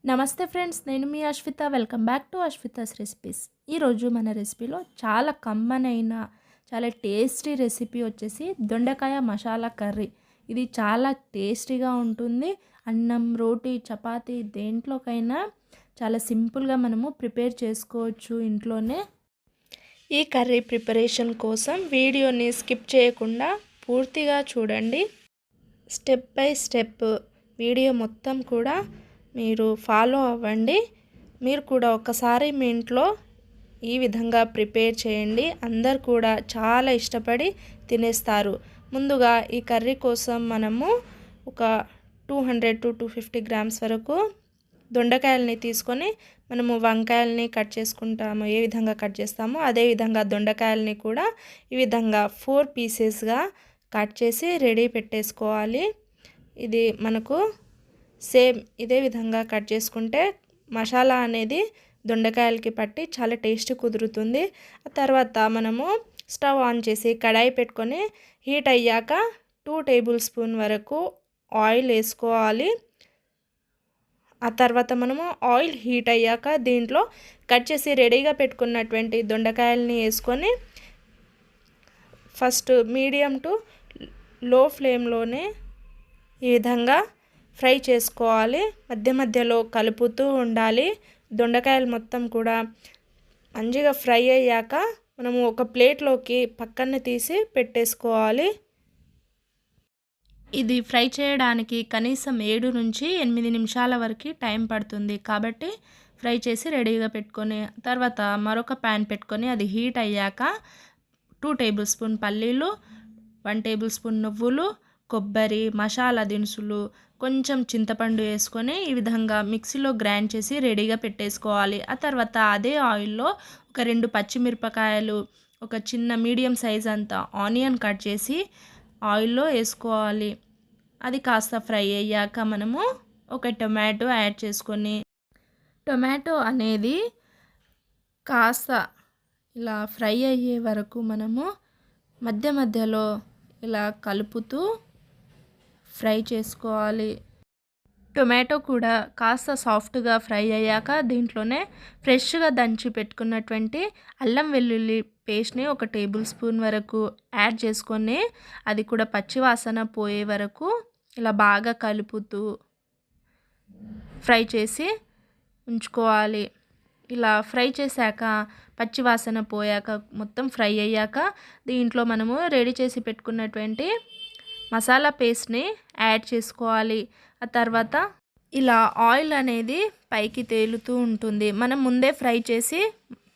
నమస్తే ఫ్రెండ్స్, నేను మీ Ashwitha. Welcome back to Ashwitha's recipes. ఈరోజు మన రెసిపీలో చాలా కమ్మనైన చాలా టేస్టీ రెసిపీ వచ్చేసి దొండకాయ మసాలా కర్రీ. ఇది చాలా టేస్టీగా ఉంటుంది. అన్నం, రోటీ, చపాతీ దేంట్లోకైనా చాలా సింపుల్గా మనము ప్రిపేర్ చేసుకోవచ్చు ఇంట్లోనే. ఈ కర్రీ ప్రిపరేషన్ కోసం వీడియోని స్కిప్ చేయకుండా పూర్తిగా చూడండి. స్టెప్ బై స్టెప్ వీడియో మొత్తం కూడా మీరు ఫాలో అవ్వండి. మీరు కూడా ఒకసారి మీ ఇంట్లో ఈ విధంగా ప్రిపేర్ చేయండి. అందరు కూడా చాలా ఇష్టపడి తినేస్తారు. ముందుగా ఈ కర్రీ కోసం మనము ఒక 200 to 250 గ్రామ్స్ వరకు దొండకాయలని తీసుకొని మనము వంకాయలని కట్ చేసుకుంటాము. ఏ విధంగా కట్ చేస్తామో అదే విధంగా దొండకాయలని కూడా ఈ విధంగా 4 పీసెస్గా కట్ చేసి రెడీ పెట్టేసుకోవాలి. ఇది మనకు సేమ్ ఇదే విధంగా కట్ చేసుకుంటే మసాలా అనేది దొండకాయలకి పట్టి చాలా టేస్ట్ కుదురుతుంది. ఆ తర్వాత మనము స్టవ్ ఆన్ చేసి కడాయి పెట్టుకొని హీట్ అయ్యాక 2 టేబుల్ స్పూన్ వరకు ఆయిల్ వేసుకోవాలి. ఆ తర్వాత మనము ఆయిల్ హీట్ అయ్యాక దీంట్లో కట్ చేసి రెడీగా పెట్టుకున్నటువంటి దొండకాయలని వేసుకొని ఫస్ట్ మీడియం టు లో ఫ్లేమ్లోనే ఈ విధంగా ఫ్రై చేసుకోవాలి. మధ్య మధ్యలో కలుపుతూ ఉండాలి. దొండకాయలు మొత్తం కూడా మంచిగా ఫ్రై అయ్యాక మనము ఒక ప్లేట్లోకి పక్కన తీసి పెట్టేసుకోవాలి. ఇది ఫ్రై చేయడానికి కనీసం 7 నుంచి 8 నిమిషాల వరకు టైం పడుతుంది. కాబట్టి ఫ్రై చేసి రెడీగా పెట్టుకొని తర్వాత మరొక ప్యాన్ పెట్టుకొని అది హీట్ అయ్యాక 2 టేబుల్ స్పూన్ పల్లీలు, 1 టేబుల్ స్పూన్ నువ్వులు, కొబ్బరి, మసాలా దినుసులు, కొంచెం చింతపండు వేసుకొని ఈ విధంగా మిక్సీలో గ్రైండ్ చేసి రెడీగా పెట్టేసుకోవాలి. ఆ తర్వాత అదే ఆయిల్లో ఒక 2 పచ్చిమిరపకాయలు, ఒక చిన్న మీడియం సైజ్ అంత ఆనియన్ కట్ చేసి ఆయిల్లో వేసుకోవాలి. అది కాస్త ఫ్రై అయ్యాక మనము ఒక టొమాటో యాడ్ చేసుకొని టొమాటో అనేది కాస్త ఇలా ఫ్రై అయ్యే వరకు మనము మధ్య మధ్యలో ఇలా కలుపుతూ ఫ్రై చేసుకోవాలి. టొమాటో కూడా కాస్త సాఫ్ట్గా ఫ్రై అయ్యాక దీంట్లోనే ఫ్రెష్గా దంచి పెట్టుకున్నటువంటి అల్లం వెల్లుల్లి పేస్ట్ని ఒక టేబుల్ స్పూన్ వరకు యాడ్ చేసుకొని అది కూడా పచ్చివాసన పోయే వరకు ఇలా బాగా కలుపుతూ ఫ్రై చేసి ఉంచుకోవాలి. ఇలా ఫ్రై చేశాక పచ్చివాసన పోయాక మొత్తం ఫ్రై అయ్యాక దీంట్లో మనము రెడీ చేసి పెట్టుకున్నటువంటి మసాలా పేస్ట్ని యాడ్ చేసుకోవాలి. ఆ తర్వాత ఇలా ఆయిల్ అనేది పైకి తేలుతూ ఉంటుంది. మనం ముందే ఫ్రై చేసి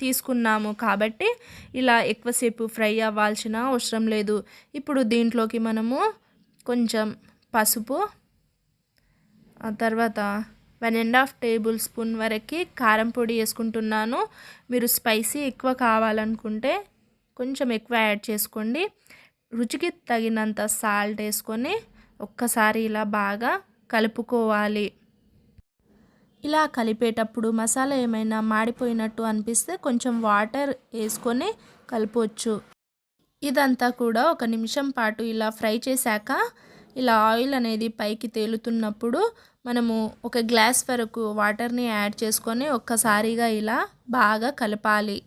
తీసుకున్నాము కాబట్టి ఇలా ఎక్కువసేపు ఫ్రై అవ్వాల్సిన అవసరం లేదు. ఇప్పుడు దీంట్లోకి మనము కొంచెం పసుపు, ఆ తర్వాత 1.5 టేబుల్ స్పూన్ వరకు కారం పొడి వేసుకుంటున్నాను. మీరు స్పైసీ ఎక్కువ కావాలనుకుంటే కొంచెం ఎక్కువ యాడ్ చేసుకోండి. రుచికి తగినంత సాల్ట్ వేసుకొని ఒక్కసారి ఇలా బాగా కలుపుకోవాలి. ఇలా కలిపేటప్పుడు మసాలా ఏమైనా మాడిపోయినట్టు అనిపిస్తే కొంచెం వాటర్ వేసుకొని కలపవచ్చు. ఇదంతా కూడా 1 నిమిషం పాటు ఇలా ఫ్రై చేశాక ఇలా ఆయిల్ అనేది పైకి తేలుతున్నప్పుడు మనము ఒక గ్లాస్ వరకు వాటర్ని యాడ్ చేసుకొని ఒక్కసారిగా ఇలా బాగా కలపాలి.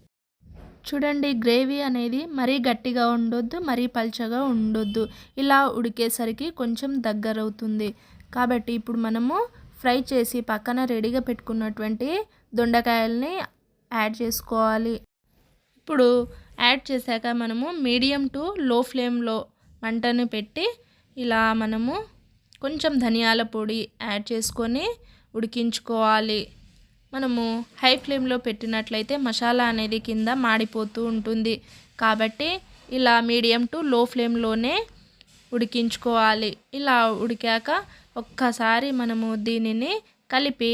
చూడండి, గ్రేవీ అనేది మరీ గట్టిగా ఉండొద్దు, మరీ పల్చగా ఉండొద్దు. ఇలా ఉడికేసరికి కొంచెం దగ్గరవుతుంది. కాబట్టి ఇప్పుడు మనము ఫ్రై చేసి పక్కన రెడీగా పెట్టుకున్నటువంటి దొండకాయల్ని యాడ్ చేసుకోవాలి. ఇప్పుడు యాడ్ చేశాక మనము మీడియం టు లో ఫ్లేమ్లో మంటను పెట్టి ఇలా మనము కొంచెం ధనియాల పొడి యాడ్ చేసుకొని ఉడికించుకోవాలి. మనము హై ఫ్లేమ్లో పెట్టినట్లయితే మసాలా అనేది కింద మాడిపోతూ ఉంటుంది. కాబట్టి ఇలా మీడియం టు లో ఫ్లేమ్లోనే ఉడికించుకోవాలి. ఇలా ఉడికాక ఒక్కసారి మనము దీనిని కలిపి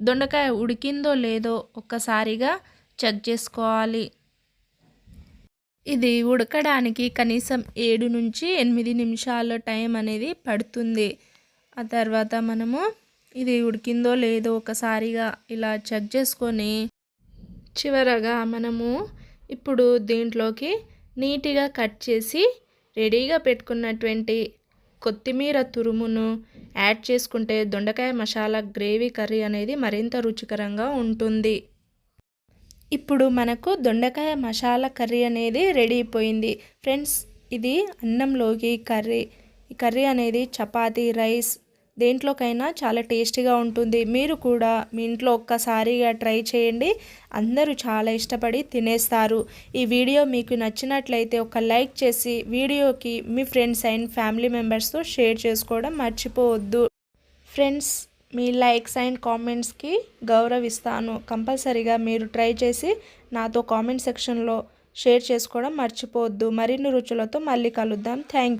దొండకాయ ఉడికిందో లేదో ఒక్కసారిగా చెక్ చేసుకోవాలి. ఇది ఉడకడానికి కనీసం 7 నుంచి 8 నిమిషాల టైం అనేది పడుతుంది. ఆ తర్వాత మనము ఇది ఉడికిందో లేదో ఒకసారిగా ఇలా చెక్ చేసుకొని చివరగా మనము ఇప్పుడు దీంట్లోకి నీట్గా కట్ చేసి రెడీగా పెట్టుకున్నటువంటి కొత్తిమీర తురుమును యాడ్ చేసుకుంటే దొండకాయ మసాలా గ్రేవీ కర్రీ అనేది మరింత రుచికరంగా ఉంటుంది. ఇప్పుడు మనకు దొండకాయ మసాలా కర్రీ అనేది రెడీ అయిపోయింది. ఫ్రెండ్స్, ఇది అన్నంలోకి ఈ కర్రీ అనేది చపాతీ, రైస్ దేంట్లోకైనా చాలా టేస్టీగా ఉంటుంది. మీరు కూడా మీ ఇంట్లో ఒక్కసారిగా ట్రై చేయండి. అందరూ చాలా ఇష్టపడి తినేస్తారు. ఈ వీడియో మీకు నచ్చినట్లయితే ఒక లైక్ చేసి వీడియోకి మీ ఫ్రెండ్స్ అండ్ ఫ్యామిలీ మెంబర్స్తో షేర్ చేసుకోవడం మర్చిపోవద్దు. ఫ్రెండ్స్, మీ లైక్స్ అండ్ కామెంట్స్కి గౌరవిస్తాను. కంపల్సరీగా మీరు ట్రై చేసి నాతో కామెంట్ సెక్షన్లో షేర్ చేసుకోవడం మర్చిపోవద్దు. మరిన్ని రుచులతో మళ్ళీ కలుద్దాం. Thank you.